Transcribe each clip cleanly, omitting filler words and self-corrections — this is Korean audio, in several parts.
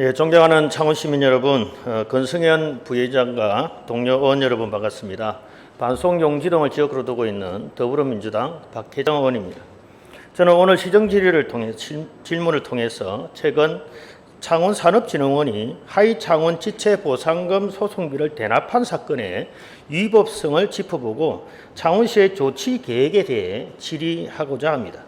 예, 존경하는 창원 시민 여러분, 권승현 부회장과 동료 의원 여러분 반갑습니다. 반송용지동을 지역으로 두고 있는 더불어민주당 박혜정 의원입니다. 저는 오늘 시정질의를 통해 질문을 통해서 최근 창원산업진흥원이 하이창원 지체보상금 소송비를 대납한 사건의 위법성을 짚어보고 창원시의 조치 계획에 대해 질의하고자 합니다.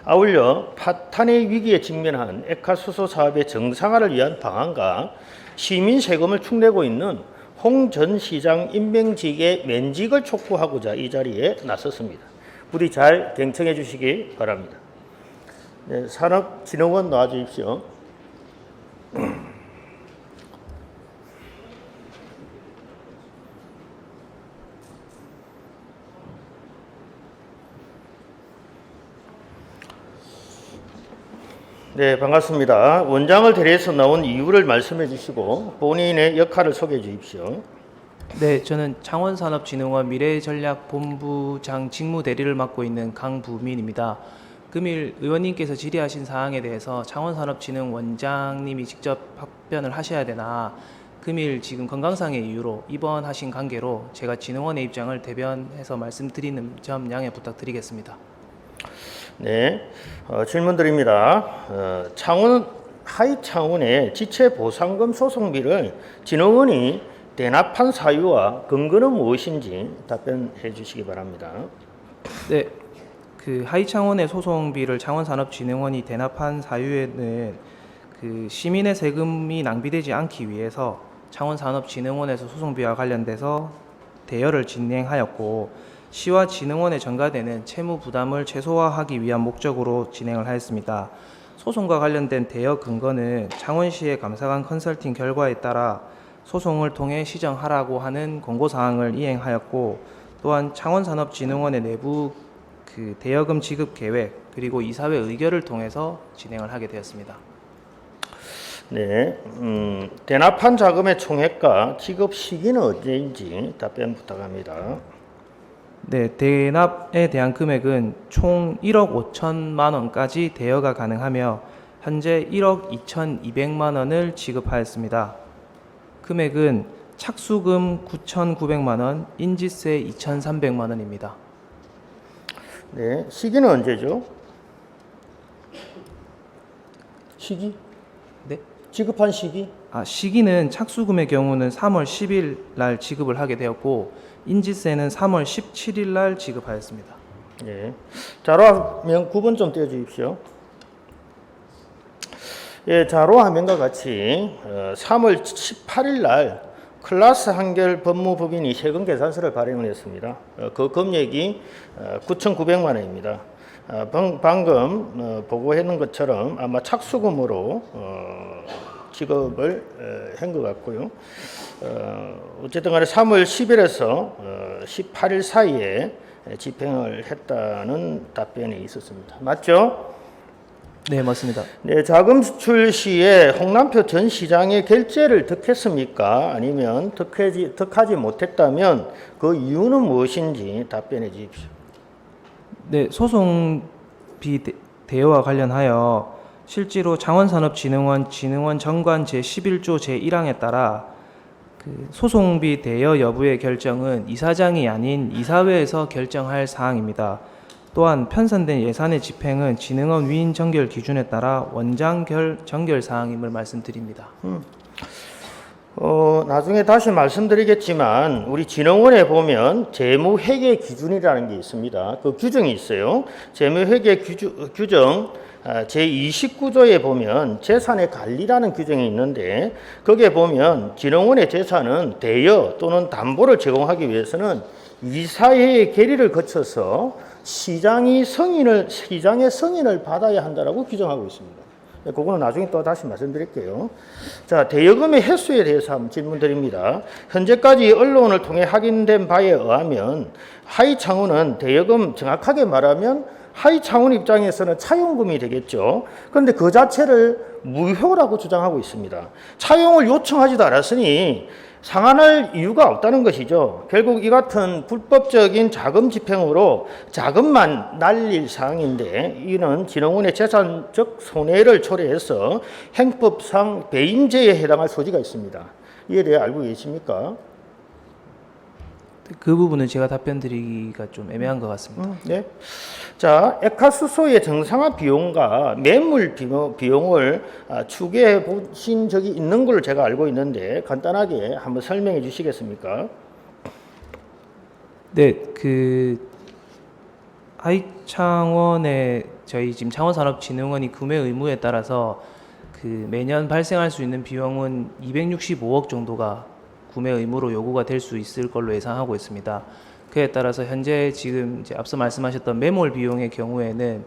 아울러 파탄의 위기에 직면한 액화수소 사업의 정상화를 위한 방안과 시민 세금을 축내고 있는 홍 전 시장 임명직의 면직을 촉구하고자 이 자리에 나섰습니다. 부디 잘 경청해 주시기 바랍니다. 네, 산업진흥원 나와주십시오. 네, 반갑습니다. 원장을 대리해서 나온 이유를 말씀해 주시고 본인의 역할을 소개해 주십시오. 네, 저는 창원산업진흥원 미래전략본부장 직무대리를 맡고 있는 강부민입니다. 금일 의원님께서 질의하신 사항에 대해서 창원산업진흥원장님이 직접 답변을 하셔야 되나 금일 지금 건강상의 이유로 입원하신 관계로 제가 진흥원의 입장을 대변해서 말씀드리는 점 양해 부탁드리겠습니다. 네, 질문 드립니다. 하이창원의 지체보상금 소송비를 진흥원이 대납한 사유와 근거는 무엇인지 답변해 주시기 바랍니다. 네, 그 하이창원의 소송비를 창원산업진흥원이 대납한 사유에는 그 시민의 세금이 낭비되지 않기 위해서 창원산업진흥원에서 소송비와 관련돼서 대여를 진행하였고 시와 진흥원에 전가되는 채무 부담을 최소화하기 위한 목적으로 진행을 하였습니다. 소송과 관련된 대여 근거는 창원시의 감사관 컨설팅 결과에 따라 소송을 통해 시정하라고 하는 공고사항을 이행하였고 또한 창원산업진흥원의 내부 그 대여금 지급 계획 그리고 이사회 의결을 통해서 진행을 하게 되었습니다. 네, 대납한 자금의 총액과 지급 시기는 언제인지 답변 부탁합니다. 네, 대납에 대한 금액은 총 1억 5천만 원까지 대여가 가능하며 현재 1억 2,200만 원을 지급하였습니다. 금액은 착수금 9,900만 원, 인지세 2,300만 원입니다. 네, 시기는 언제죠? 시기? 네? 지급한 시기? 시기는 착수금의 경우는 3월 10일 날 지급을 하게 되었고 인지세는 3월 17일 날 지급하였습니다. 예. 자료화면 9번 좀 띄워 주십시오. 예, 자료화면과 같이 3월 18일 날 클라스 한결 법무법인이 세금 계산서를 발행을 했습니다. 그 금액이 9,900만 원입니다. 방금 보고했는 것처럼 아마 착수금으로 지급을 한 것 같고요. 어쨌든 간에 3월 10일에서 18일 사이에 집행을 했다는 답변이 있었습니다. 맞죠? 네, 맞습니다. 네, 자금 지출 시에 홍남표 전 시장의 결재를 득했습니까? 아니면 득하지 못했다면 그 이유는 무엇인지 답변해 주십시오. 네, 소송비 대여와 관련하여 실제로 창원산업진흥원 정관 제11조 제1항에 따라 그 소송비 대여 여부의 결정은 이사장이 아닌 이사회에서 결정할 사항입니다. 또한 편성된 예산의 집행은 진흥원 위인 정결 기준에 따라 원장 정결 사항임을 말씀드립니다. 나중에 다시 말씀드리겠지만 우리 진흥원에 보면 재무회계 기준이라는 게 있습니다. 그 규정이 있어요. 재무회계 규정 제29조에 보면 재산의 관리라는 규정이 있는데 거기에 보면 진흥원의 재산은 대여 또는 담보를 제공하기 위해서는 이사회의 결의를 거쳐서 시장의 승인을 받아야 한다라고 규정하고 있습니다. 그거는 나중에 또 다시 말씀드릴게요. 자, 대여금의 횟수에 대해서 한번 질문드립니다. 현재까지 언론을 통해 확인된 바에 의하면 하이창원은 대여금 정확하게 말하면 하이창원 입장에서는 차용금이 되겠죠. 그런데 그 자체를 무효라고 주장하고 있습니다. 차용을 요청하지도 않았으니 상환할 이유가 없다는 것이죠. 결국 이 같은 불법적인 자금 집행으로 자금만 날릴 사항인데 이는 진흥원의 재산적 손해를 초래해서 행법상 배임죄에 해당할 소지가 있습니다. 이에 대해 알고 계십니까? 그 부분은 제가 답변 드리기가 좀 애매한 것 같습니다. 네. 자, 에카수소의 정상화 비용과 매물 비용을 추계해 보신 적이 있는 걸로 제가 알고 있는데 간단하게 한번 설명해 주시겠습니까? 네, 그 하이창원의 저희 지금 창원산업진흥원이 구매 의무에 따라서 그 매년 발생할 수 있는 비용은 265억 정도가 구매 의무로 요구가 될 수 있을 걸로 예상하고 있습니다. 그에 따라서 현재 지금 이제 앞서 말씀하셨던 매몰 비용의 경우에는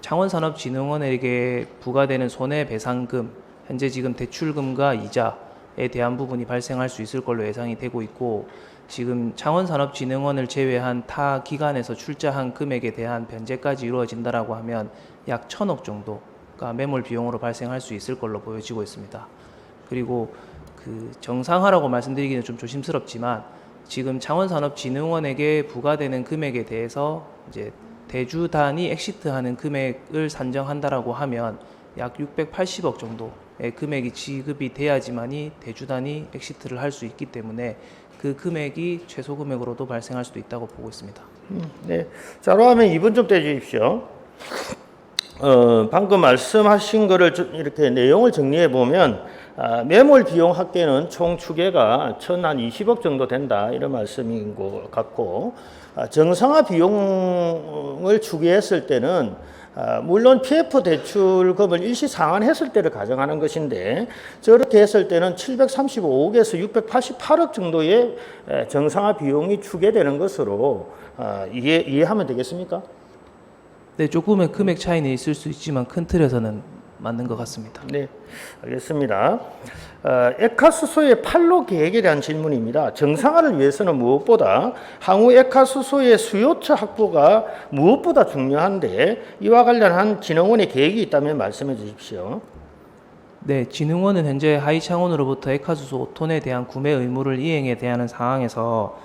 창원산업진흥원에게 부과되는 손해배상금, 현재 지금 대출금과 이자에 대한 부분이 발생할 수 있을 걸로 예상이 되고 있고, 지금 창원산업진흥원을 제외한 타 기관에서 출자한 금액에 대한 변제까지 이루어진다라고 하면 약 1,000억 정도가 매몰 비용으로 발생할 수 있을 걸로 보여지고 있습니다. 그리고 그 정상화라고 말씀드리기는 좀 조심스럽지만 지금 창원산업진흥원에게 부과되는 금액에 대해서 이제 대주 단위 엑시트하는 금액을 산정한다라고 하면 약 680억 정도의 금액이 지급이 돼야지만이 대주 단위 엑시트를 할 수 있기 때문에 그 금액이 최소 금액으로도 발생할 수도 있다고 보고 있습니다. 네. 자, 그러면 2분 좀 떼주십시오. 방금 말씀하신 거를 이렇게 내용을 정리해 보면 매몰 비용 합계는 총 추계가 1,020억 정도 된다 이런 말씀인 것 같고 정상화 비용을 추계했을 때는 물론 PF 대출금을 일시 상환했을 때를 가정하는 것인데 저렇게 했을 때는 735억에서 688억 정도의 정상화 비용이 추계되는 것으로 이해하면 되겠습니까? 네, 조금의 금액 차이는 있을 수 있지만 큰 틀에서는 맞는 것 같습니다. 네, 알겠습니다. 에카수소의 판로 계획에 대한 질문입니다. 정상화를 위해서는 무엇보다 향후 에카수소의 수요처 확보가 무엇보다 중요한데 이와 관련한 진흥원의 계획이 있다면 말씀해 주십시오. 네, 진흥원은 현재 하이창원으로부터 에카수소 5톤에 대한 구매 의무를 이행에 대한 상황에서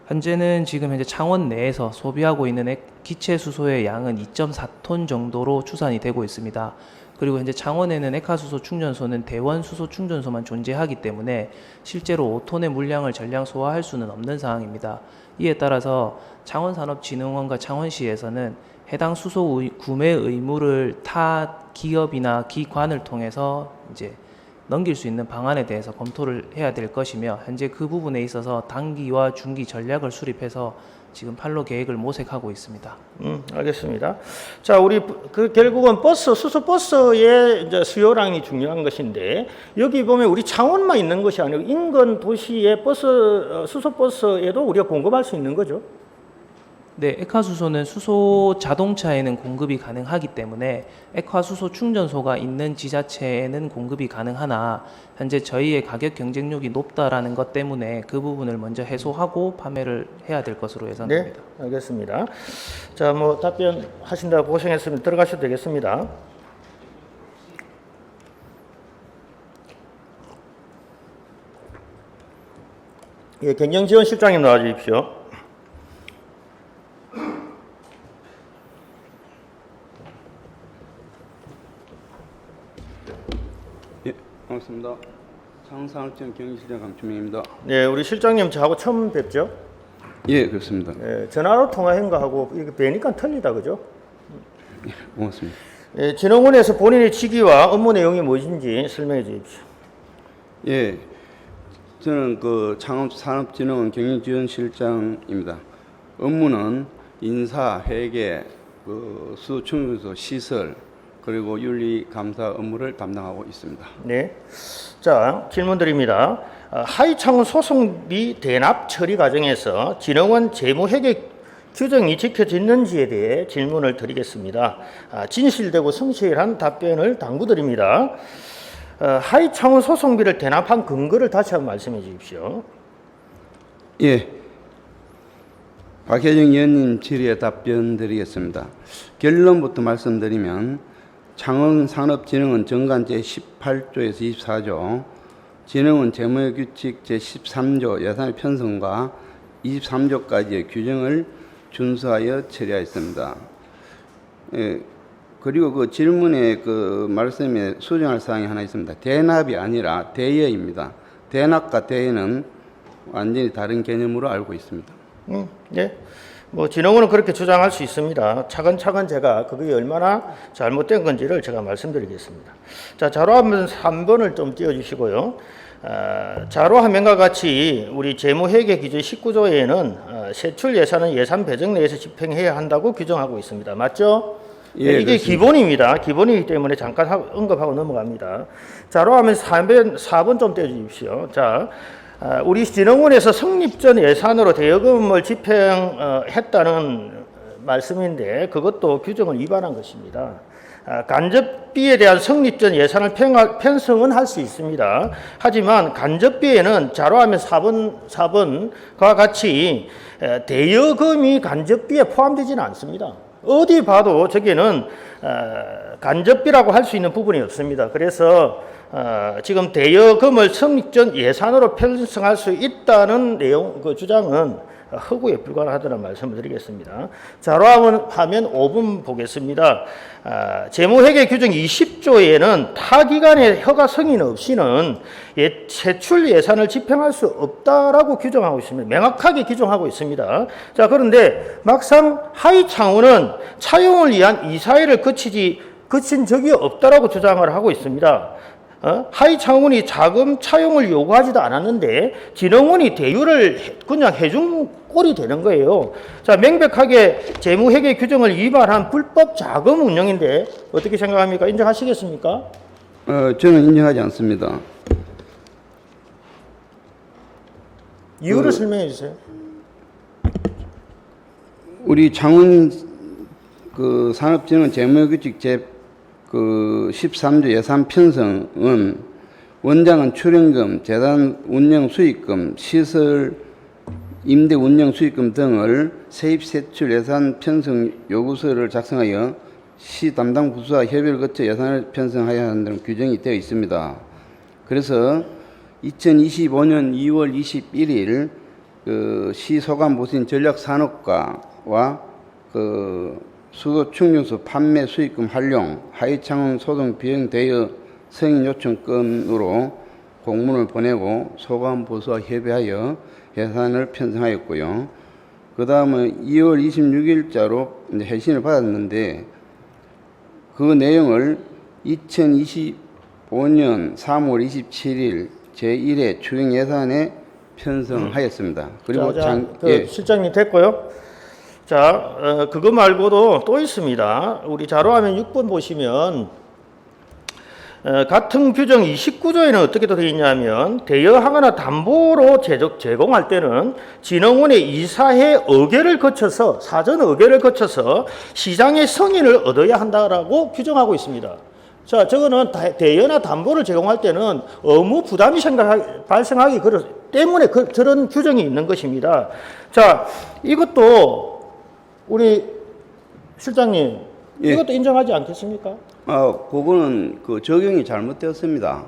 현재는 지금 현재 창원 내에서 소비하고 있는 기체 수소의 양은 2.4톤 정도로 추산이 되고 있습니다. 그리고 현재 창원에는 에카수소 충전소는 대원 수소 충전소만 존재하기 때문에 실제로 5톤의 물량을 전량 소화할 수는 없는 상황입니다. 이에 따라서 창원산업진흥원과 창원시에서는 해당 수소 구매 의무를 타 기업이나 기관을 통해서 이제 넘길 수 있는 방안에 대해서 검토를 해야 될 것이며 현재 그 부분에 있어서 단기와 중기 전략을 수립해서 지금 판로 계획을 모색하고 있습니다. 알겠습니다. 자, 우리 결국은 수소 버스의 이제 수요량이 중요한 것인데 여기 보면 우리 창원만 있는 것이 아니고 인근 도시의 수소 버스에도 우리가 공급할 수 있는 거죠. 네, 에카수소는 수소 자동차에는 공급이 가능하기 때문에 에카수소 충전소가 있는 지자체에는 공급이 가능하나 현재 저희의 가격 경쟁력이 높다라는 것 때문에 그 부분을 먼저 해소하고 판매를 해야 될 것으로 예상됩니다. 네, 알겠습니다. 자, 뭐 답변 하신다고 고생했으면 들어가셔도 되겠습니다. 예, 경영지원실장님 나와주십시오. 반갑습니다. 창원산업진흥 경영실장 강춘명입니다. 네, 우리 실장님 저하고 처음 뵙죠? 예, 그렇습니다. 예, 전화로 통화한 거하고 이게 뵈니까 틀리다, 그죠? 고맙습니다. 예, 진흥원에서 본인의 직위와 업무 내용이 무엇인지 설명해 주십시오. 예, 저는 그 창원산업진흥원 경영지원실장입니다. 업무는 인사, 회계, 수소충전소 시설 그리고 윤리 감사 업무를 담당하고 있습니다. 네. 자, 질문 드립니다. 하이창원 소송비 대납 처리 과정에서 진흥원 재무회계 규정이 지켜졌는지에 대해 질문을 드리겠습니다. 진실되고 성실한 답변을 당부드립니다. 하이창원 소송비를 대납한 근거를 다시 한번 말씀해 주십시오. 예, 박혜정 의원님 질의에 답변 드리겠습니다. 결론부터 말씀드리면 창원산업진흥원 정관 제18조에서 24조 진흥원 재무규칙 제13조 예산의 편성과 23조까지의 규정을 준수하여 처리하였습니다. 예, 그리고 그 질문에 그 말씀에 수정할 사항이 하나 있습니다. 대납이 아니라 대여입니다. 대납과 대여는 완전히 다른 개념으로 알고 있습니다. 예. 뭐 진흥원은 그렇게 주장할 수 있습니다. 차근차근 제가 그게 얼마나 잘못된 건지를 제가 말씀드리겠습니다. 자, 자료화면 3번을 좀 띄워주시고요. 자료화면과 같이 우리 재무회계 기준 19조에는 세출 예산은 예산 배정 내에서 집행해야 한다고 규정하고 있습니다. 맞죠? 예, 이게 그렇습니다. 기본입니다. 기본이기 때문에 잠깐 언급하고 넘어갑니다. 자료화면 4번 좀 떼주십시오. 자, 우리 진흥원에서 성립 전 예산으로 대여금을 집행했다는 말씀인데 그것도 규정을 위반한 것입니다. 간접비에 대한 성립 전 예산을 편성은 할 수 있습니다. 하지만 간접비에는 자료화면 4번과 같이 대여금이 간접비에 포함되지는 않습니다. 어디 봐도 저기는 간접비라고 할 수 있는 부분이 없습니다. 그래서 지금 대여금을 성립 전 예산으로 편성할 수 있다는 내용, 그 주장은 허구에 불과하다는 말씀을 드리겠습니다. 자료화면 5분 보겠습니다. 재무회계 규정 20조에는 타 기관의 허가 승인 없이는 세출 예산을 집행할 수 없다라고 규정하고 있습니다. 명확하게 규정하고 있습니다. 자, 그런데 막상 하위 차원은 차용을 위한 이사회를 거친 적이 없다라고 주장을 하고 있습니다. 하위 차원이 자금 차용을 요구하지도 않았는데 진흥원이 대유를 그냥 해준 꼴이 되는 거예요. 자, 명백하게 재무회계 규정을 위반한 불법 자금 운영인데 어떻게 생각합니까? 인정하시겠습니까? 저는 인정하지 않습니다. 이유를 설명해 주세요. 우리 창원 그 산업진흥 재무규칙 그 13조 예산 편성은 원장은 출연금, 재단 운영 수익금, 시설 임대 운영 수익금 등을 세입 세출 예산 편성 요구서를 작성하여 시 담당 부서와 협의를 거쳐 예산을 편성해야 한다는 규정이 되어 있습니다. 그래서 2025년 2월 21일 그 시 소관 보수인 전략산업과와 그 수도 충류소 판매 수익금 활용 하위창원 소송 비용 대여 승인 요청 건으로 공문을 보내고 소관 보수와 협의하여 예산을 편성하였고요. 그 다음에 2월 26일자로 회신을 받았는데 그 내용을 2025년 3월 27일 제1회 추경 예산에 편성하였습니다. 그리고 실장님 됐고요. 자, 그거 말고도 또 있습니다. 우리 자료화면 6번 보시면 같은 규정 29조에는 어떻게 되어 있냐면 대여하거나 담보로 제공할 때는 진흥원의 이사회 의결을 거쳐서 사전 의결을 거쳐서 시장의 승인을 얻어야 한다라고 규정하고 있습니다. 자, 저거는 대여나 담보를 제공할 때는 의무 부담이 발생하기 때문에 저런 규정이 있는 것입니다. 자, 이것도 우리 실장님, 예. 이것도 인정하지 않겠습니까? 그거는 그 적용이 잘못되었습니다.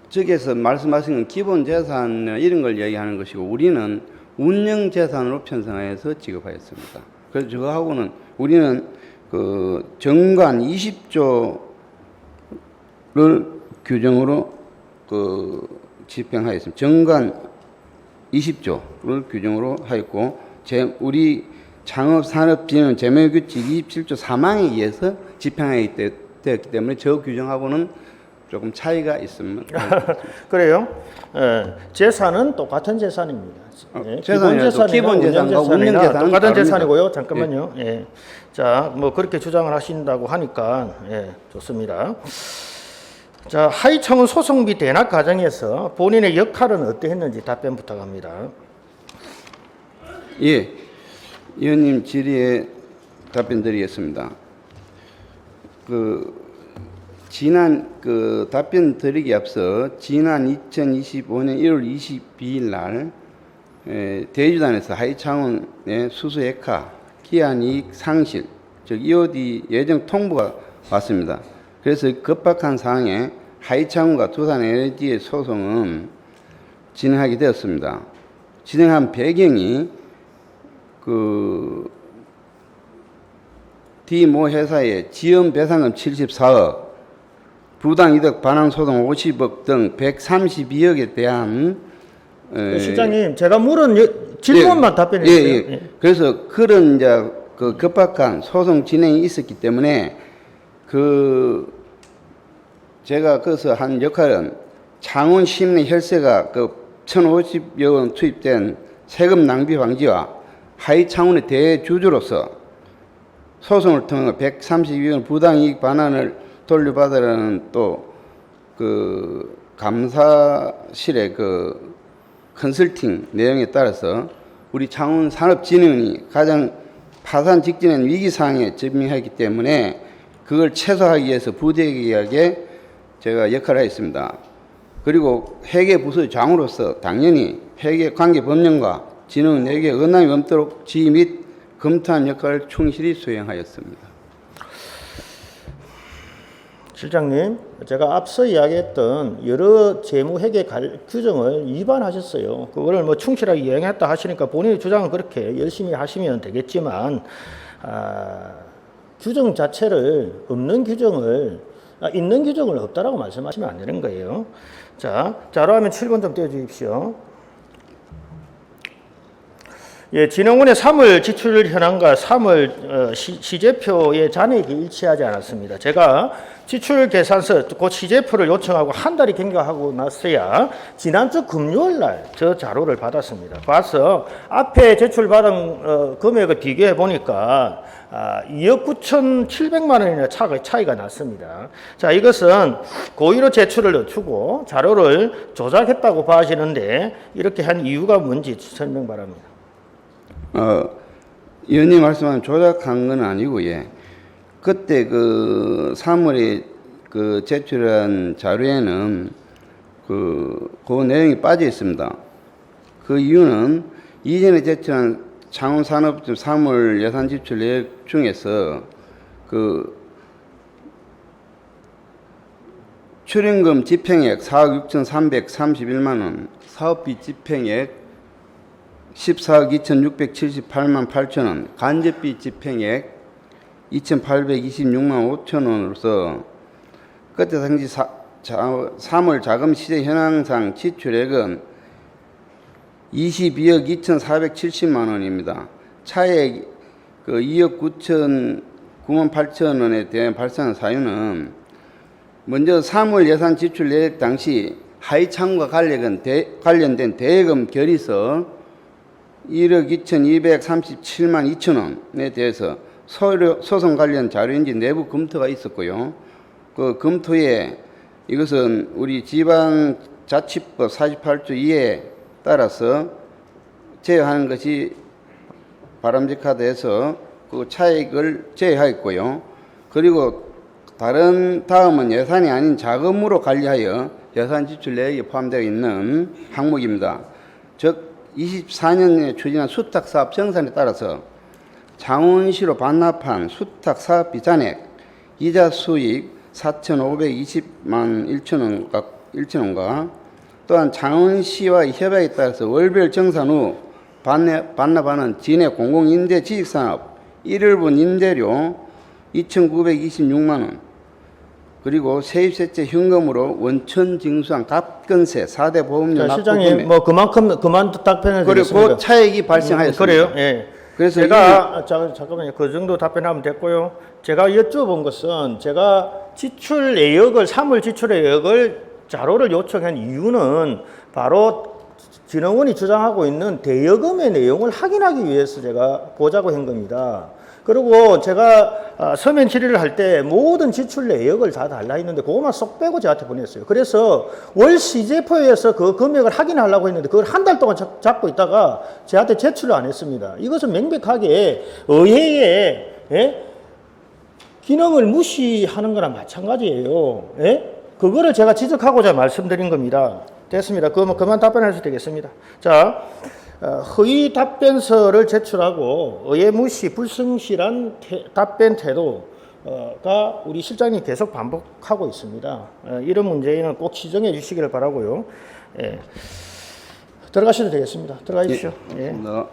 저기에서 말씀하신 건 기본 재산 이런 걸 얘기하는 것이고 우리는 운영 재산으로 편성해서 지급하였습니다. 그래서 저거하고는 우리는 그 정관 20조를 규정으로 그 집행하였습니다. 정관 20조를 규정으로 하였고 우리 창업산업진흥 재무규칙 27조 3항에 의해서 집행하기 되었기 때문에 저 규정하고는 조금 차이가 있습니다. 그래요? 재산은 똑같은 재산입니다. 기본 재산과 운영 재산은 똑같은 다릅니다. 재산이고요. 잠깐만요. 예. 자, 뭐 그렇게 주장을 하신다고 하니까 좋습니다. 자, 하위청은 소송비 대납 과정에서 본인의 역할은 어떠했는지 답변 부탁합니다. 예. 의원님 질의에 답변드리겠습니다. 답변 드리기 앞서 지난 2025년 1월 22일 날 대주단에서 하위창원의 수수액화, 기한이익 상실, 즉 EOD 예정 통보가 왔습니다. 그래서 급박한 사항에 하이창원과 두산에너지의 소송은 진행하게 되었습니다. 진행한 배경이 디모 회사의 지연 배상금 74억, 부당이득 반환 소송 50억 등 132억에 대한 실장님, 제가 물은 질문만 답변해 주세요. 예. 그래서 그런 이제 그 급박한 소송 진행이 있었기 때문에 제가 거기서 한 역할은 창원 시민의 혈세가 1,050여 원 투입된 세금 낭비 방지와 하이창원의 대주주로서 소송을 통해 132원 부당이익 반환을 돌려받으라는 또 감사실의 컨설팅 내용에 따라서 우리 창원산업진흥원이 가장 파산 직전인 위기상황에 직면하기 때문에 그걸 최소화하기 위해서 부대기하게 제가 역할을 했습니다. 그리고 회계부서의 장으로서 당연히 회계관계법령과 진흥원 내역에 언남이 없도록 지휘 및 검토한 역할을 충실히 수행하였습니다. 실장님, 제가 앞서 이야기했던 여러 재무회계 규정을 위반하셨어요. 그거를 뭐 충실하게 이행했다 하시니까 본인의 주장은 그렇게 열심히 하시면 되겠지만 규정 자체를 있는 규정을 없다라고 말씀하시면 안 되는 거예요. 자, 자료화면 7번 좀 띄워주십시오. 예, 진흥원의 3월 지출 현황과 3월 시제표의 잔액이 일치하지 않았습니다. 제가 지출 계산서, 그 시제표를 요청하고 한 달이 경과하고 났어야 지난주 금요일 날 저 자료를 받았습니다. 봐서 앞에 제출받은 금액을 비교해 보니까 2억 9,700만 원이나 차이가 났습니다. 자, 이것은 고의로 제출을 늦추고 자료를 조작했다고 봐지는데 이렇게 한 이유가 뭔지 설명 바랍니다. 의원님 말씀하신 조작한 건 아니고, 예. 그때 3월에 제출한 자료에는 그 내용이 빠져 있습니다. 그 이유는 이전에 제출한 창원산업청 3월 예산 지출 내역 중에서 출연금 집행액 4억 6,331만 원, 사업비 집행액 14억 2,678만 8천 원, 간접비 집행액 2,826만 5천 원으로서 그때 당시 3월 자금 시제 현황상 지출액은 22억 2,470만 원입니다. 차액 2억 9만 8천 원에 대한 발생한 사유는 먼저 3월 예산 지출 내역 당시 하이창원과 관련된 대여금 결의서 1억 2,237만 2천 원에 대해서 소송 관련 자료인지 내부 검토가 있었고요. 그 검토에 이것은 우리 지방자치법 48조 2에 따라서 제외하는 것이 바람직하다 해서 그 차익을 제외하였고요. 그리고 다음은 예산이 아닌 자금으로 관리하여 예산 지출 내역에 포함되어 있는 항목입니다. 즉 24년에 추진한 수탁사업 정산에 따라서 창원시로 반납한 수탁사업비 잔액, 이자 수익 4,520만 1천 원과 또한 창원시와 협약에 따라서 월별 정산 후 반납하는 진해 공공임대 지식산업 1월분 임대료 2,926만 원, 그리고 세입세채 현금으로 원천 징수한 갑근세 4대 보험료 납부 실장님, 뭐 그만 답변을 드리겠습니다. 그리고 차액이 발생하였습니다. 그래요? 예. 그래서 제가 잠깐만요. 그 정도 답변하면 됐고요. 제가 여쭤본 것은 제가 지출 내역을 3월 지출 내역을 자료를 요청한 이유는 바로 진흥원이 주장하고 있는 대여금의 내용을 확인하기 위해서 제가 보자고 한 겁니다. 그리고 제가 서면 질의를 할 때 모든 지출 내역을 다 달라 했는데 그것만 쏙 빼고 저한테 보냈어요. 그래서 월 시제표에서 그 금액을 확인하려고 했는데 그걸 한 달 동안 잡고 있다가 저한테 제출을 안 했습니다. 이것은 명백하게 의회의 기능을 무시하는 거나 마찬가지예요. 그거를 제가 지적하고자 말씀드린 겁니다. 됐습니다. 그만 답변해도 되겠습니다. 자, 허위 답변서를 제출하고 의회 무시, 불성실한 답변 태도, 가 우리 실장님 계속 반복하고 있습니다. 이런 문제는 꼭 시정해 주시기를 바라고요. 예. 들어가셔도 되겠습니다. 들어가 주십시오. 예. 네.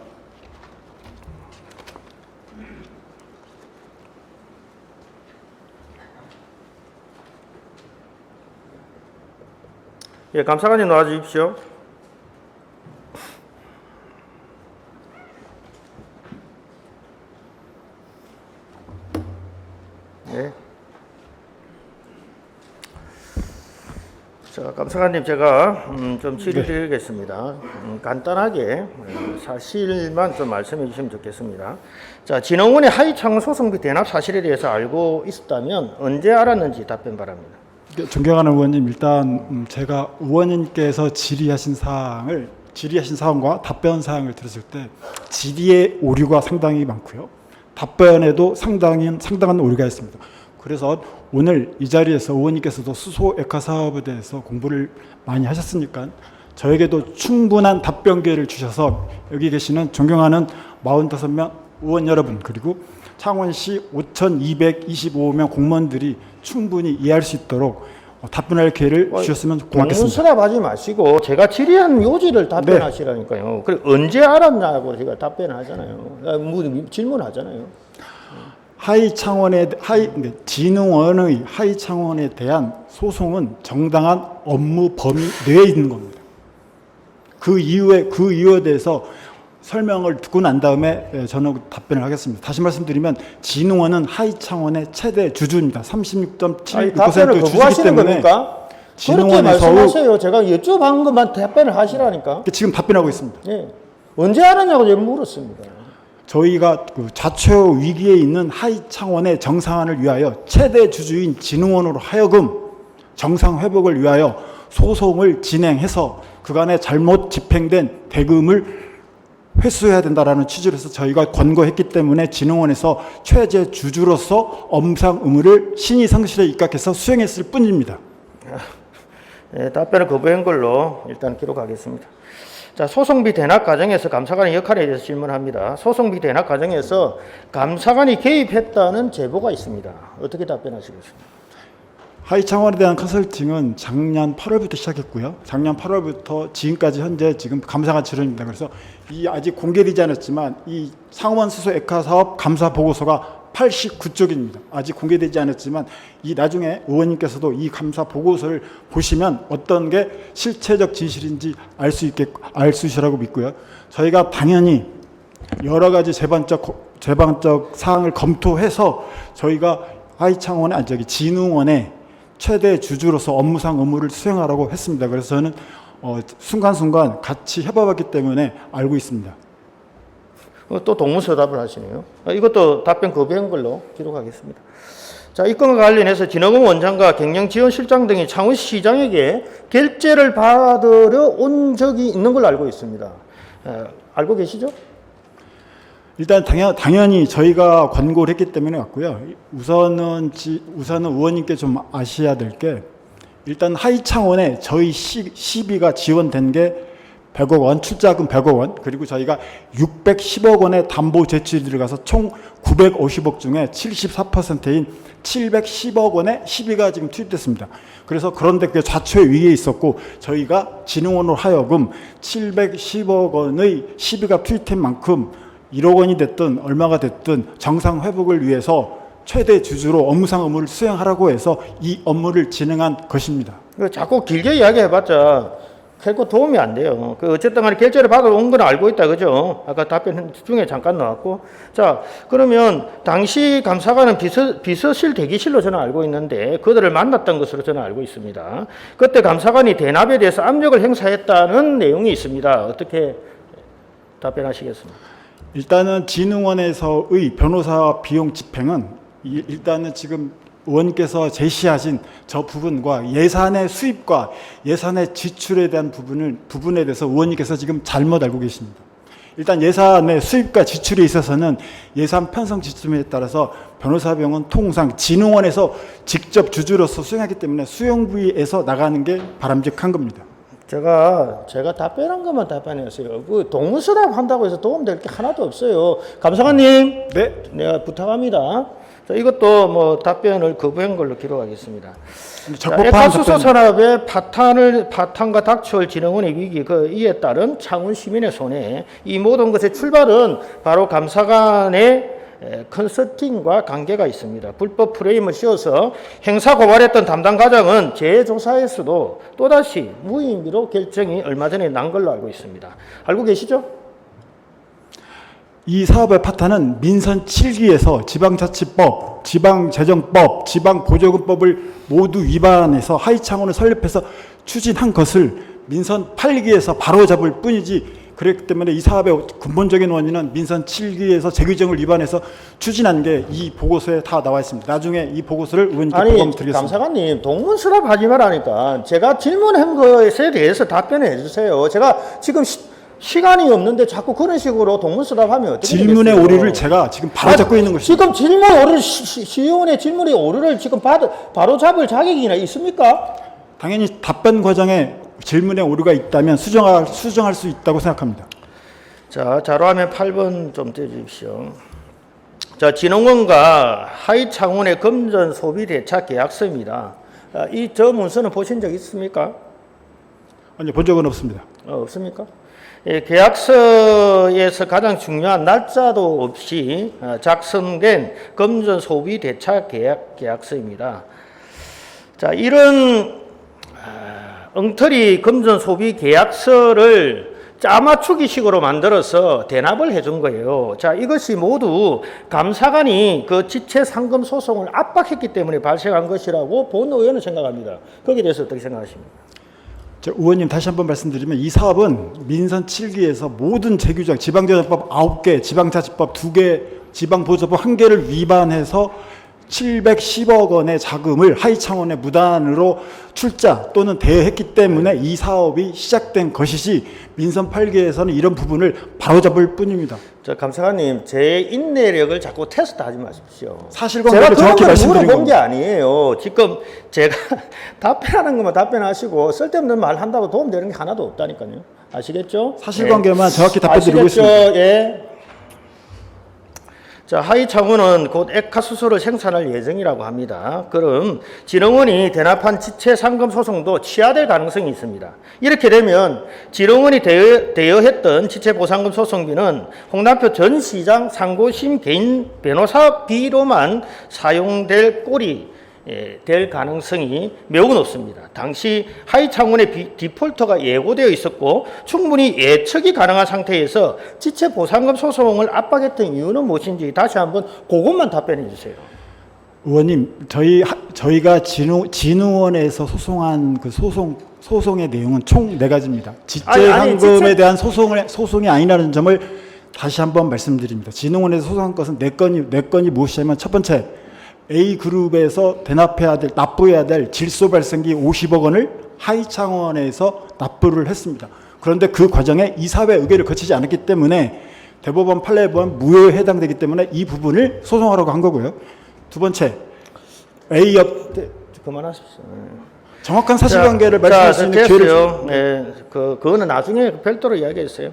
예, 감사관님 나와 주십시오. 예. 자, 감사관님 제가 좀 질의드리겠습니다. 간단하게 사실만 좀 말씀해 주시면 좋겠습니다. 자, 진흥원의 하이창원 소송비 대납 사실에 대해서 알고 있었다면 언제 알았는지 답변 바랍니다. 존경하는 의원님, 일단 제가 의원님께서 질의하신 사항과 답변 사항을 들었을 때 질의의 오류가 상당히 많고요. 답변에도 상당한 오류가 있습니다. 그래서 오늘 이 자리에서 의원님께서도 수소 액화 사업에 대해서 공부를 많이 하셨으니까 저에게도 충분한 답변 기회를 주셔서 여기 계시는 존경하는 45명 의원 여러분, 그리고 창원시 5,225명 공무원들이 충분히 이해할 수 있도록 답변할 기회를 주셨으면 고맙겠습니다. 동문서답하지 마시고 제가 질의한 요지를 답변하시라니까요. 그리고 언제 알았냐고 제가 답변하잖아요. 질문하잖아요. 진흥원의 하이창원에 대한 소송은 정당한 업무 범위 내에 있는 겁니다. 그 이유에 대해서 설명을 듣고 난 다음에 저는 답변을 하겠습니다. 다시 말씀드리면 진흥원은 하이창원의 최대 주주입니다. 36.76% 주주이기 때문에 그렇게 말씀하세요. 제가 여쭤본 것만 답변을 하시라니까. 지금 답변하고 있습니다. 예. 언제 알았냐고 제가 물었습니다. 저희가 자초 위기에 있는 하이창원의 정상화를 위하여 최대 주주인 진흥원으로 하여금 정상 회복을 위하여 소송을 진행해서 그간에 잘못 집행된 대금을 회수해야 된다라는 취지로 해서 저희가 권고했기 때문에 진흥원에서 최대 주주로서 엄상 의무를 신의 성실에 입각해서 수행했을 뿐입니다. 예, 답변을 거부한 걸로 일단 기록하겠습니다. 자, 소송비 대납 과정에서 감사관의 역할에 대해서 질문합니다. 소송비 대납 과정에서 감사관이 개입했다는 제보가 있습니다. 어떻게 답변하시겠습니까? 하이창원에 대한 컨설팅은 작년 8월부터 시작했고요. 작년 8월부터 지금까지 현재 지금 감사가 치러집니다. 그래서 이 아직 공개되지 않았지만 이 상원 수소 액화 사업 감사 보고서가 89쪽입니다. 아직 공개되지 않았지만 이 나중에 의원님께서도 이 감사 보고서를 보시면 어떤 게 실체적 진실인지 알 수 있으리라고 믿고요. 저희가 당연히 여러 가지 재반적 사항을 검토해서 저희가 진흥원에 최대 주주로서 업무상 의무를 수행하라고 했습니다. 그래서 저는 순간순간 같이 해봐왔기 때문에 알고 있습니다. 또 동문서답을 하시네요. 이것도 답변 거부한 걸로 기록하겠습니다. 자, 이 건과 관련해서 진흥원 원장과 경영지원실장 등이 창원시장에게 결재를 받으러 온 적이 있는 걸로 알고 있습니다. 알고 계시죠? 일단 당연히 저희가 권고를 했기 때문에 왔고요. 우선은 의원님께 좀 아셔야 될 게 일단 하이창원에 저희 시비가 지원된 게 100억 원, 출자금 100억 원, 그리고 저희가 610억 원의 담보 제출이 들어가서 총 950억 중에 74%인 710억 원의 시비가 지금 투입됐습니다. 그래서 그런데 그게 좌초의 위기에 있었고 저희가 진흥원으로 하여금 710억 원의 시비가 투입된 만큼 1억 원이 됐든 얼마가 됐든 정상 회복을 위해서 최대 주주로 업무상 의무를 수행하라고 해서 이 업무를 진행한 것입니다. 자꾸 길게 이야기해봤자 결코 도움이 안 돼요. 어쨌든 간에 결제를 받아서 온 건 알고 있다, 그죠? 아까 답변 중에 잠깐 나왔고. 자, 그러면 당시 감사관은 비서실 대기실로 저는 알고 있는데 그들을 만났던 것으로 저는 알고 있습니다. 그때 감사관이 대납에 대해서 압력을 행사했다는 내용이 있습니다. 어떻게 답변하시겠습니까? 일단은 진흥원에서의 변호사 비용 집행은 일단은 지금 의원님께서 제시하신 저 부분과 예산의 수입과 예산의 지출에 대한 부분에 대해서 의원님께서 지금 잘못 알고 계십니다. 일단 예산의 수입과 지출에 있어서는 예산 편성 지침에 따라서 변호사 비용은 통상 진흥원에서 직접 주주로서 수행하기 때문에 수용부에서 나가는 게 바람직한 겁니다. 제가 답변한 것만 답변했어요. 동문서답 한다고 해서 도움될 게 하나도 없어요. 감사관님, 네. 내가 부탁합니다. 자, 이것도 뭐 답변을 거부한 걸로 기록하겠습니다. 자, 적법한 에카수소 답변. 산업의 파탄과 닥쳐올 진흥원의 위기, 이에 따른 창원 시민의 손해, 이 모든 것의 출발은 바로 감사관의 컨설팅과 관계가 있습니다. 불법 프레임을 씌워서 행사 고발했던 담당 과장은 재조사에서도 또다시 무혐의로 결정이 얼마 전에 난 걸로 알고 있습니다. 알고 계시죠? 이 사업의 파탄은 민선 7기에서 지방자치법, 지방재정법, 지방보조금법을 모두 위반해서 하이창원을 설립해서 추진한 것을 민선 8기에서 바로잡을 뿐이지, 그렇기 때문에 이 사업의 근본적인 원인은 민선 7기에서 재규정을 위반해서 추진한 게 이 보고서에 다 나와 있습니다. 나중에 이 보고서를 의원님께 보고드리겠습니다. 감사관님, 동문서답 하지 말라니까. 제가 질문한 것에 대해서 답변해 주세요. 제가 지금 시간이 없는데 자꾸 그런 식으로 동문서답하면 어떻게 질문의 되겠어요? 오류를 제가 지금 바로잡고 있는 것입니다. 지금 질문 오류, 시의원의 질문의 오류를 지금 바로잡을 자격이나 있습니까? 당연히 답변 과정에 질문에 오류가 있다면 수정할 수 있다고 생각합니다. 자, 자료화면 8번 좀 떼주십시오. 자, 진흥원과 하이창원의 금전 소비 대차 계약서입니다. 저 문서는 보신 적 있습니까? 아니, 본 적은 없습니다. 없습니까? 예, 계약서에서 가장 중요한 날짜도 없이 작성된 금전 소비 대차 계약서입니다. 자, 이런 엉터리 금전 소비 계약서를 짜맞추기식으로 만들어서 대납을 해준 거예요. 자, 이것이 모두 감사관이 그 지체 상금 소송을 압박했기 때문에 발생한 것이라고 본 의원은 생각합니다. 거기에 대해서 어떻게 생각하십니까? 의원님, 다시 한번 말씀드리면 이 사업은 민선 7기에서 모든 재규정, 지방재정법 9개, 지방자치법 2개, 지방보조법 1개를 위반해서 710억 원의 자금을 하이창원에 무단으로 출자 또는 대여했기 때문에 이 사업이 시작된 것이지, 민선 8기에서는 이런 부분을 바로잡을 뿐입니다. 저 감사관님, 제 인내력을 자꾸 테스트하지 마십시오. 사실관계를 정확히 말씀드린 물어본 게 겁니다. 아니에요. 지금 제가 답변하는 것만 답변하시고 쓸데없는 말 한다고 도움되는 게 하나도 없다니까요. 아시겠죠? 사실관계만 정확히 답변드리고 아시겠죠? 있습니다. 예. 자, 하이창원은 곧 액화수소를 생산할 예정이라고 합니다. 그럼 진흥원이 대납한 지체 상금 소송도 취하될 가능성이 있습니다. 이렇게 되면 진흥원이 대여했던 지체 보상금 소송비는 홍남표 전 시장 상고심 개인 변호사비로만 사용될 꼴이 될 가능성이 매우 높습니다. 당시 하이창원의 디폴터가 예고되어 있었고 충분히 예측이 가능한 상태에서 지체 보상금 소송을 압박했던 이유는 무엇인지 다시 한번 그것만 답변해 주세요. 의원님, 저희가 진흥원에서 소송한 그 소송의 내용은 총 4가지입니다. 지체 상금에 대한 소송이 아니라는 점을 다시 한번 말씀드립니다. 진흥원에서 소송한 것은 4건이 무엇이냐면, 첫 번째, A그룹에서 납부해야 될 질소 발생기 50억 원을 하이창원에서 납부를 했습니다. 그런데 그 과정에 이사회 의결을 거치지 않았기 때문에 대법원 판례에 보면 무효에 해당되기 때문에 이 부분을 소송하라고 한 거고요. 두 번째, 그만하십시오. 정확한 사실관계를 말씀할 수 있는 기회를 됐어요. 네, 그거는 나중에 별도로 이야기했어요.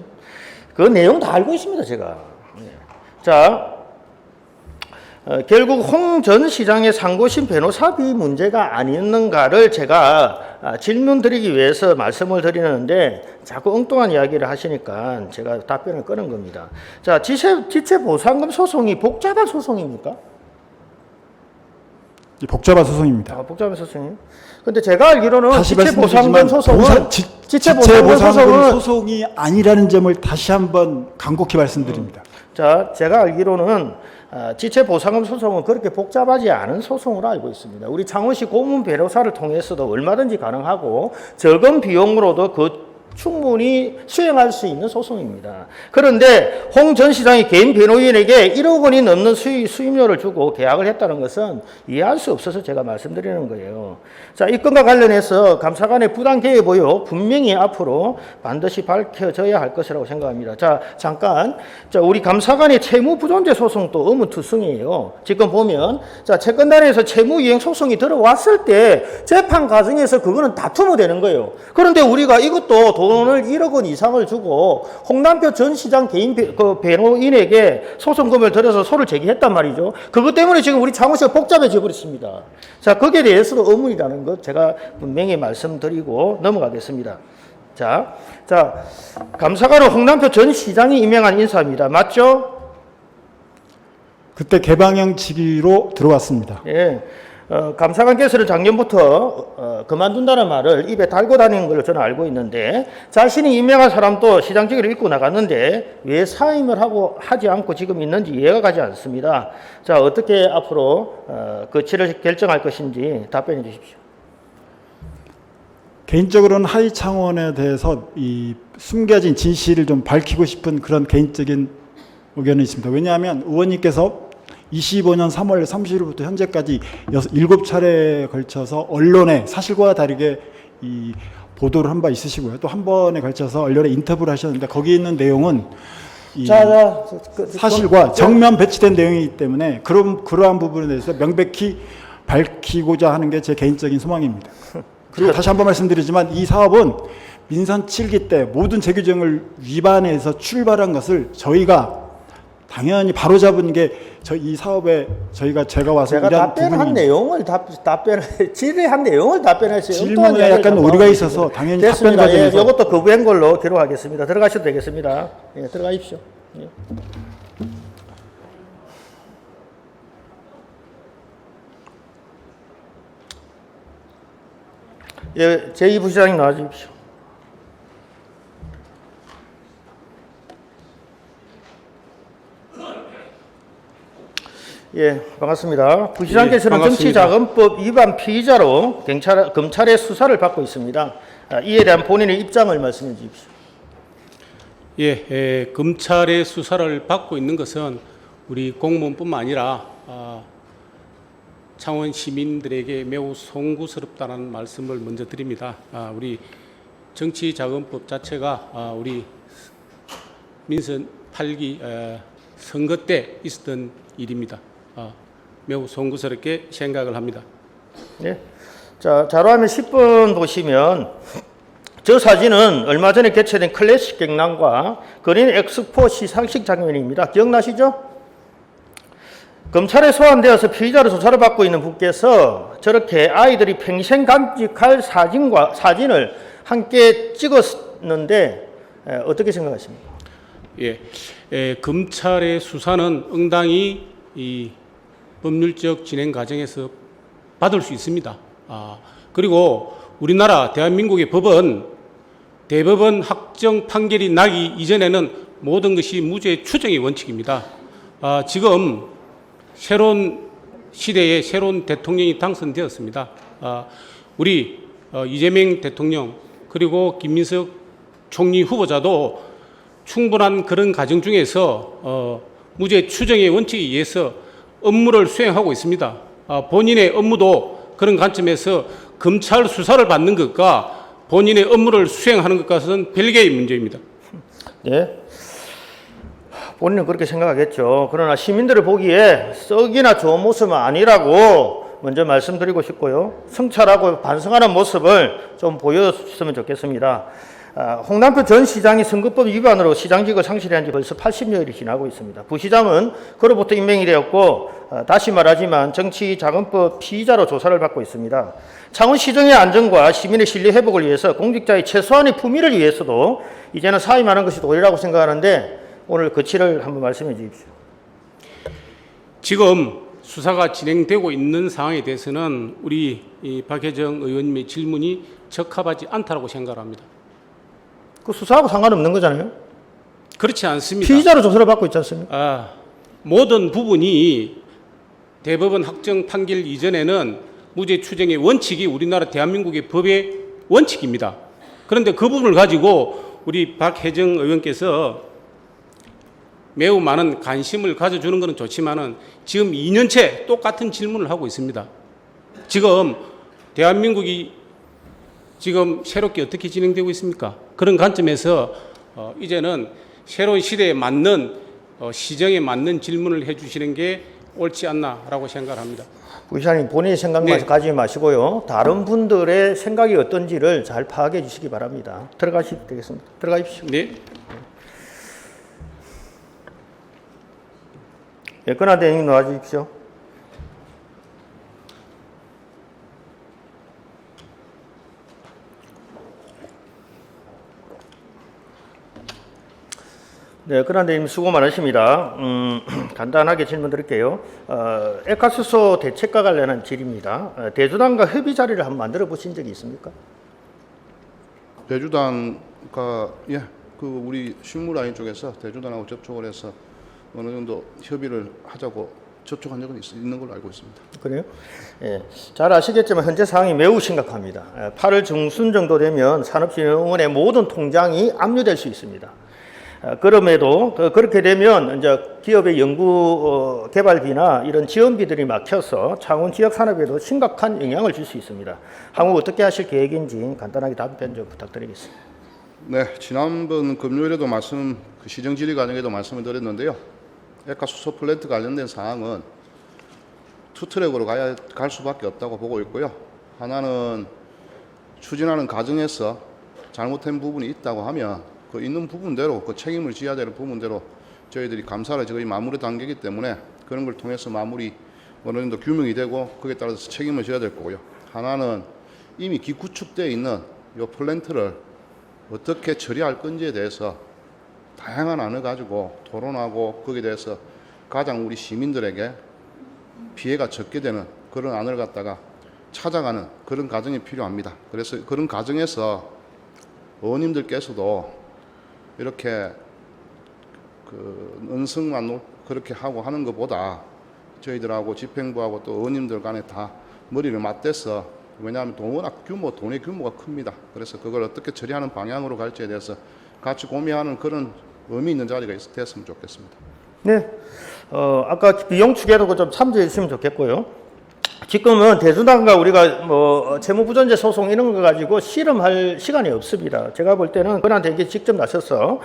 그 내용 다 알고 있습니다, 제가. 자, 결국 홍 전 시장의 상고심 변호사비 문제가 아니었는가를 제가 질문 드리기 위해서 말씀을 드리는데 자꾸 엉뚱한 이야기를 하시니까 제가 답변을 끄는 겁니다. 자, 지체 보상금 소송이 복잡한 소송입니까? 복잡한 소송입니다. 복잡한 소송이요? 근데 제가 알기로는 다시 지체 보상금 소송은 지체 보상금 소송이 아니라는 점을 다시 한번 간곡히 말씀드립니다. 자, 제가 알기로는 지체 보상금 소송은 그렇게 복잡하지 않은 소송으로 알고 있습니다. 우리 창원시 고문 변호사를 통해서도 얼마든지 가능하고 적은 비용으로도 충분히 수행할 수 있는 소송입니다. 그런데 홍 전 시장이 개인 변호인에게 1억 원이 넘는 수임료를 주고 계약을 했다는 것은 이해할 수 없어서 제가 말씀드리는 거예요. 자, 이 건과 관련해서 감사관의 부당 개입 의혹 분명히 앞으로 반드시 밝혀져야 할 것이라고 생각합니다. 자, 잠깐. 자, 우리 감사관의 채무부존재 소송도 의문투성이에요. 지금 보면, 자, 채권단에서 채무이행 소송이 들어왔을 때 재판 과정에서 그거는 다투면 되는 거예요. 그런데 우리가 이것도 돈을 1억 원 이상을 주고 홍남표 전 시장 개인 변호인에게 소송금을 들여서 소를 제기했단 말이죠. 그것 때문에 지금 우리 창원시가 복잡해져 버렸습니다. 자, 거기에 대해서도 의문이라는 것 제가 분명히 말씀드리고 넘어가겠습니다. 자, 감사관은 홍남표 전 시장이 임명한 인사입니다. 맞죠? 그때 개방형 직위로 들어왔습니다. 예. 감사관께서는 작년부터 그만둔다는 말을 입에 달고 다니는 걸로 저는 알고 있는데 자신이 임명한 사람도 시장직을 잃고 나갔는데 왜 사임을 하지 않고 지금 있는지 이해가 가지 않습니다. 자, 어떻게 앞으로 거취를 결정할 것인지 답변해 주십시오. 개인적으로는 하이창원에 대해서 이 숨겨진 진실을 좀 밝히고 싶은 그런 개인적인 의견이 있습니다. 왜냐하면 의원님께서 25년 3월 30일부터 현재까지 7차례에 걸쳐서 언론에 사실과 다르게 이 보도를 한 바 있으시고요. 또 한 번에 걸쳐서 언론에 인터뷰를 하셨는데 거기 있는 내용은 이 사실과 정면 배치된 내용이기 때문에 그러한 부분에 대해서 명백히 밝히고자 하는 게 제 개인적인 소망입니다. 그리고 다시 한번 말씀드리지만 이 사업은 민선 7기 때 모든 재규정을 위반해서 출발한 것을 저희가 당연히 바로잡은 게 이 사업에 제가 와서 제가 일한 답변한 부분입니다. 내용을 질의한 내용을 답변했어요. 질문에 약간 오류가 있어서 당연히 답변 됐습니다. 예, 과정에서 이것도 거부한 걸로 기록하겠습니다. 들어가셔도 되겠습니다. 예, 들어가십시오. 예. 예, 제2부시장님 나와주십시오. 예, 반갑습니다. 부시장께서는 정치자금법 위반 피의자로 검찰의 수사를 받고 있습니다. 이에 대한 본인의 입장을 말씀해 주십시오. 검찰의 수사를 받고 있는 것은 우리 공무원뿐만 아니라 창원 시민들에게 매우 송구스럽다는 말씀을 먼저 드립니다. 우리 정치자금법 자체가 우리 민선 8기 선거 때 있었던 일입니다. 매우 송구스럽게 생각을 합니다. 네. 자, 자료화면 10번 보시면 저 사진은 얼마 전에 개최된 클래식 경남과 그린 엑스포 시상식 장면입니다. 기억나시죠? 검찰에 소환되어서 피의자로 조사를 받고 있는 분께서 저렇게 아이들이 평생 간직할 사진을 함께 찍었는데 어떻게 생각하십니까? 검찰의 수사는 응당히 이 법률적 진행 과정에서 받을 수 있습니다. 그리고 우리나라 대한민국의 법은 대법원 확정 판결이 나기 이전에는 모든 것이 무죄 추정의 원칙입니다. 지금 새로운 시대에 새로운 대통령이 당선되었습니다. 우리 이재명 대통령 그리고 김민석 총리 후보자도 충분한 그런 과정 중에서 무죄 추정의 원칙에 의해서 업무를 수행하고 있습니다. 본인의 업무도 그런 관점에서 검찰 수사를 받는 것과 본인의 업무를 수행하는 것과는 별개의 문제입니다. 네. 본인은 그렇게 생각하겠죠. 그러나 시민들을 보기에 썩이나 좋은 모습은 아니라고 먼저 말씀드리고 싶고요. 성찰하고 반성하는 모습을 좀 보여줬으면 좋겠습니다. 홍남표 전 시장이 선거법 위반으로 시장직을 상실한 지 벌써 80여일이 지나고 있습니다. 부시장은 그로부터 임명이 되었고 다시 말하지만 정치자금법 피의자로 조사를 받고 있습니다. 창원시정의 안전과 시민의 신뢰 회복을 위해서 공직자의 최소한의 품위를 위해서도 이제는 사임하는 것이 도리라고 생각하는데 오늘 거취를 한번 말씀해 주십시오. 지금 수사가 진행되고 있는 상황에 대해서는 우리 박혜정 의원님의 질문이 적합하지 않다고 생각합니다. 그 수사하고 상관없는 거잖아요. 그렇지 않습니다. 피의자로 조사를 받고 있지 않습니까? 모든 부분이 대법원 확정 판결 이전에는 무죄 추정의 원칙이 우리나라 대한민국의 법의 원칙입니다. 그런데 그 부분을 가지고 우리 박혜정 의원께서 매우 많은 관심을 가져주는 것은 좋지만은 지금 2년째 똑같은 질문을 하고 있습니다. 지금 대한민국이 지금 새롭게 어떻게 진행되고 있습니까? 그런 관점에서 이제는 새로운 시대에 맞는 시정에 맞는 질문을 해주시는 게 옳지 않나라고 생각합니다. 부의장님 본인의 생각만 네. 가지지 마시고요. 다른 분들의 생각이 어떤지를 잘 파악해 주시기 바랍니다. 들어가시면 되겠습니다. 들어가십시오. 네. 예, 권한대행님 나와 주십시오. 네, 권한대행님 수고 많으십니다. 간단하게 질문 드릴게요. 액화수소 대책과 관련한 질의입니다. 대주당과 협의 자리를 한번 만들어 보신 적이 있습니까? 대주당과 그 우리 식물라인 쪽에서 대주당하고 접촉을 해서 어느 정도 협의를 하자고 접촉한 적은 있는 걸로 알고 있습니다. 그래요? 예, 잘 아시겠지만 현재 상황이 매우 심각합니다. 8월 중순 정도 되면 산업진흥원의 모든 통장이 압류될 수 있습니다. 그럼에도 그렇게 되면 이제 기업의 연구 개발비나 이런 지원비들이 막혀서 창원 지역 산업에도 심각한 영향을 줄 수 있습니다. 향후 어떻게 하실 계획인지 간단하게 답변 좀 부탁드리겠습니다. 네, 지난번 금요일에도 그 시정 질의 과정에도 말씀을 드렸는데요. 액화수소 플랜트 관련된 사항은 투트랙으로 갈 수밖에 없다고 보고 있고요. 하나는 추진하는 과정에서 잘못된 부분이 있다고 하면 그 있는 부분대로 그 책임을 져야 되는 부분대로 저희들이 감사를 저희 마무리 단계이기 때문에 그런 걸 통해서 마무리 어느 정도 규명이 되고 거기에 따라서 책임을 져야 될 거고요. 하나는 이미 기구축되어 있는 이 플랜트를 어떻게 처리할 건지에 대해서 다양한 안을 가지고 토론하고 거기에 대해서 가장 우리 시민들에게 피해가 적게 되는 그런 안을 갖다가 찾아가는 그런 과정이 필요합니다. 그래서 그런 과정에서 의원님들께서도 이렇게 그 은성만 그렇게 하고 하는 것보다 저희들하고 집행부하고 또 의원님들 간에 다 머리를 맞대서, 왜냐하면 워낙 돈의 규모가 큽니다. 그래서 그걸 어떻게 처리하는 방향으로 갈지에 대해서 같이 고민하는 그런 의미 있는 자리가 됐으면 좋겠습니다. 네, 아까 비용 추계도 좀 참조해 주시면 좋겠고요. 지금은 대주당과 우리가 채무부전제 소송 이런 거 가지고 씨름할 시간이 없습니다. 제가 볼 때는 권한대행께 직접 나서서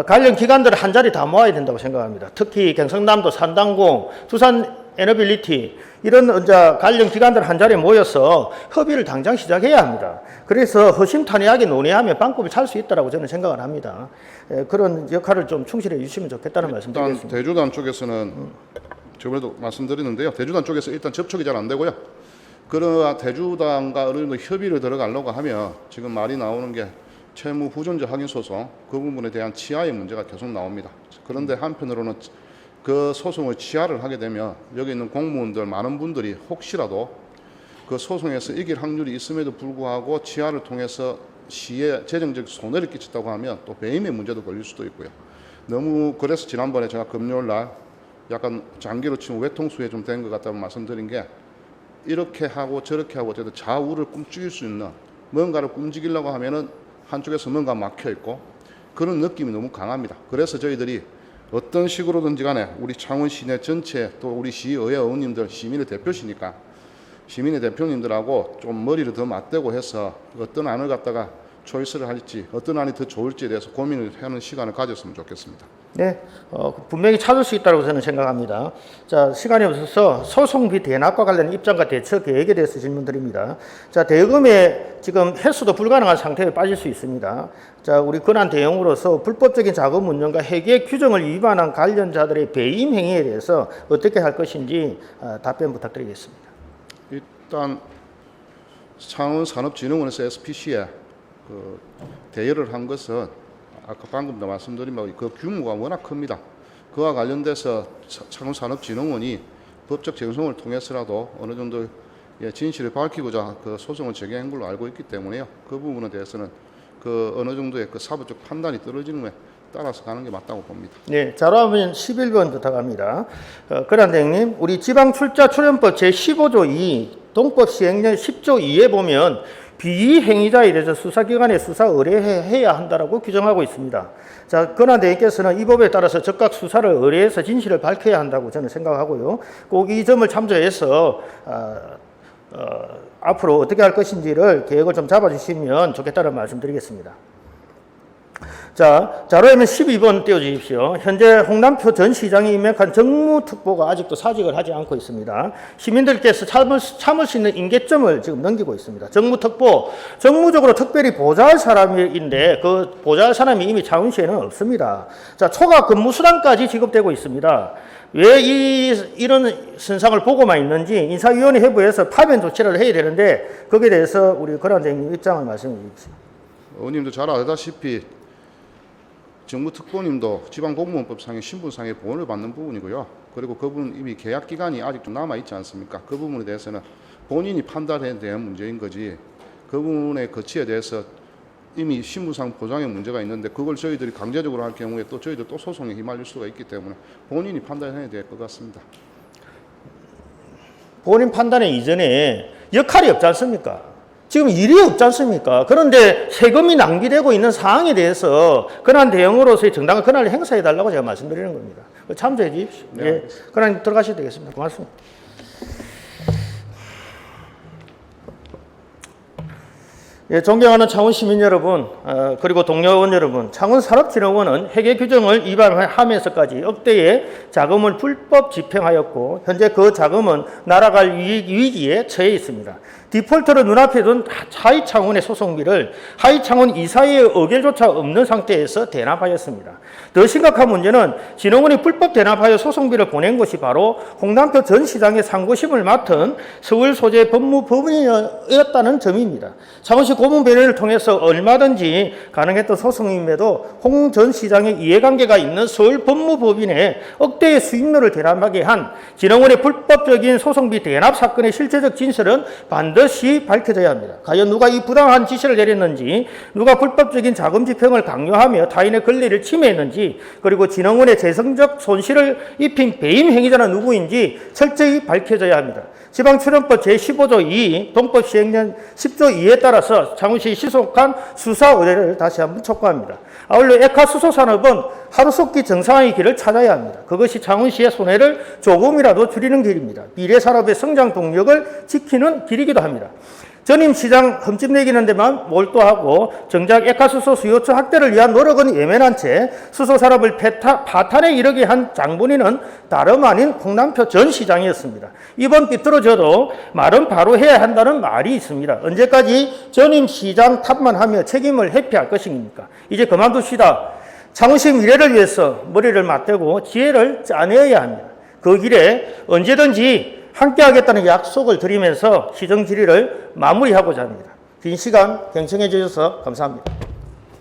관련 기관들을 한 자리 다 모아야 된다고 생각합니다. 특히 경상남도 산단공, 두산 에너빌리티 이런 이제 관련 기관들 한 자리에 모여서 협의를 당장 시작해야 합니다. 그래서 허심탄회하게 논의하면 빵꾸를 찰 수 있다고 저는 생각을 합니다. 그런 역할을 좀 충실해 주시면 좋겠다는 말씀 일단 드리겠습니다. 대주당 쪽에서는 저번에도 말씀드렸는데요. 대주당 쪽에서 일단 접촉이 잘 안 되고요. 그러나 대주당과 어느 정도 협의를 들어가려고 하면 지금 말이 나오는 게 채무 부존재 확인 소송 그 부분에 대한 치하의 문제가 계속 나옵니다. 그런데 한편으로는 그 소송을 치하를 하게 되면 여기 있는 공무원들 많은 분들이 혹시라도 그 소송에서 이길 확률이 있음에도 불구하고 치하를 통해서 시에 재정적 손해를 끼쳤다고 하면 또 배임의 문제도 걸릴 수도 있고요. 너무 그래서 지난번에 제가 금요일 날 약간 장기로 치면 외통수에 좀 된 것 같다고 말씀드린 게, 이렇게 하고 저렇게 하고 어쨌든 좌우를 꿈죽일 수 있는 뭔가를 움직이려고 하면은 한쪽에서 뭔가 막혀 있고 그런 느낌이 너무 강합니다. 그래서 저희들이 어떤 식으로든지 간에 우리 창원 시내 전체 또 우리 시의회 의원님들 시민의 대표시니까 시민의 대표님들하고 좀 머리를 더 맞대고 해서 어떤 안을 갖다가 초이스를 할지 어떤 안이 더 좋을지에 대해서 고민을 하는 시간을 가졌으면 좋겠습니다. 네, 분명히 찾을 수 있다고 저는 생각합니다. 자, 시간이 없어서 소송비 대납과 관련 입장과 대처 계획에 대해서 질문드립니다. 자, 대금에 지금 회수도 불가능한 상태에 빠질 수 있습니다. 자, 우리 권한 대응으로서 불법적인 자금 운영과 회계 규정을 위반한 관련자들의 배임 행위에 대해서 어떻게 할 것인지 답변 부탁드리겠습니다. 일단 창원산업진흥원에서 SPC에 그 대여를 한 것은 아까 방금도 말씀드린 바와 그 규모가 워낙 큽니다. 그와 관련돼서 창원산업진흥원이 법적 정성을 통해서라도 어느 정도 진실을 밝히고자 그 소송을 제기한 걸로 알고 있기 때문에요. 그 부분에 대해서는 그 어느 정도의 그 사법적 판단이 떨어지는 거에 따라서 가는 게 맞다고 봅니다. 네, 자료화면 11번 부탁합니다. 권한대행님, 우리 지방출자출연법 제15조 2 동법 시행령 10조 2에 보면 비행위자에 대해서 수사기관에 수사 의뢰해야 한다라고 규정하고 있습니다. 자, 권한대행께서는 이 법에 따라서 즉각 수사를 의뢰해서 진실을 밝혀야 한다고 저는 생각하고요. 꼭 이 점을 참조해서 앞으로 어떻게 할 것인지를 계획을 좀 잡아주시면 좋겠다는 말씀드리겠습니다. 자, 자료화면 12번 띄워주십시오. 현재 홍남표 전 시장이 임명한 정무특보가 아직도 사직을 하지 않고 있습니다. 시민들께서 참을 수 있는 임계점을 지금 넘기고 있습니다. 정무특보, 정무적으로 특별히 보좌할 사람인데 그 보좌할 사람이 이미 차원시에는 없습니다. 자, 초과 근무수당까지 지급되고 있습니다. 왜 이런 선상을 보고만 있는지 인사위원회 회부에서 파면 조치를 해야 되는데 거기에 대해서 우리 권한대행님 입장을 말씀해 주십시오. 의원님도 잘 알다시피 정무특보님도 지방공무원법상의 신분상의 보호를 받는 부분이고요. 그리고 그분은 이미 계약 기간이 아직도 남아 있지 않습니까? 그 부분에 대해서는 본인이 판단에 대한 문제인 거지. 그분의 거치에 대해서 이미 신분상 보장의 문제가 있는데 그걸 저희들이 강제적으로 할 경우에 또 저희들 또 소송에 휘말릴 수가 있기 때문에 본인이 판단해야 될 것 같습니다. 본인 판단에 이전에 역할이 없지 않습니까? 지금 일이 없지 않습니까? 그런데 세금이 낭비되고 있는 사항에 대해서 권한 대응으로서의 정당한 권한을 행사해달라고 제가 말씀드리는 겁니다. 참조해 주십시오. 네, 예, 권한 들어가셔도 되겠습니다. 고맙습니다. 예, 존경하는 창원 시민 여러분, 그리고 동료 의원 여러분, 창원산업진흥원은 회계 규정을 위반하면서까지 억대의 자금을 불법 집행하였고 현재 그 자금은 날아갈 위기에 처해 있습니다. 디폴트로 눈앞에 둔 하이창원의 소송비를 하이창원 이사회의 의결조차 없는 상태에서 대납하였습니다. 더 심각한 문제는 진흥원이 불법 대납하여 소송비를 보낸 것이 바로 홍남표 전 시장의 상고심을 맡은 서울 소재 법무법인이었다는 점입니다. 창원시 고문 배려를 통해서 얼마든지 가능했던 소송임에도 홍 전 시장의 이해관계가 있는 서울 법무법인에 억대의 수익료를 대납하게 한 진흥원의 불법적인 소송비 대납 사건의 실체적 진실은 반드시 밝혀져야 합니다. 과연 누가 이 부당한 지시를 내렸는지, 누가 불법적인 자금 집행을 강요하며 타인의 권리를 침해했는지, 그리고 진흥원의 재성적 손실을 입힌 배임 행위자는 누구인지 철저히 밝혀져야 합니다. 지방출연법 제15조 2, 동법 시행령 10조 2에 따라서 창원시 신속한 수사 의뢰를 다시 한번 촉구합니다. 아울러 액화수소산업은 하루속히 정상화의 길을 찾아야 합니다. 그것이 창원시의 손해를 조금이라도 줄이는 길입니다. 미래산업의 성장 동력을 지키는 길이기도 합니다. 전임 시장 흠집내기는 데만 몰두하고 정작 액화수소 수요처 확대를 위한 노력은 예면한 채 수소산업을 파탄에 이르게 한 장본인은 다름 아닌 홍남표 전 시장이었습니다. 이번 삐뚤어져도 말은 바로 해야 한다는 말이 있습니다. 언제까지 전임 시장 탓만 하며 책임을 회피할 것입니까? 이제 그만둡시다. 창원시 미래를 위해서 머리를 맞대고 지혜를 짜내야 합니다. 그 길에 언제든지 함께하겠다는 약속을 드리면서 시정 질의를 마무리하고자 합니다. 긴 시간 경청해 주셔서 감사합니다.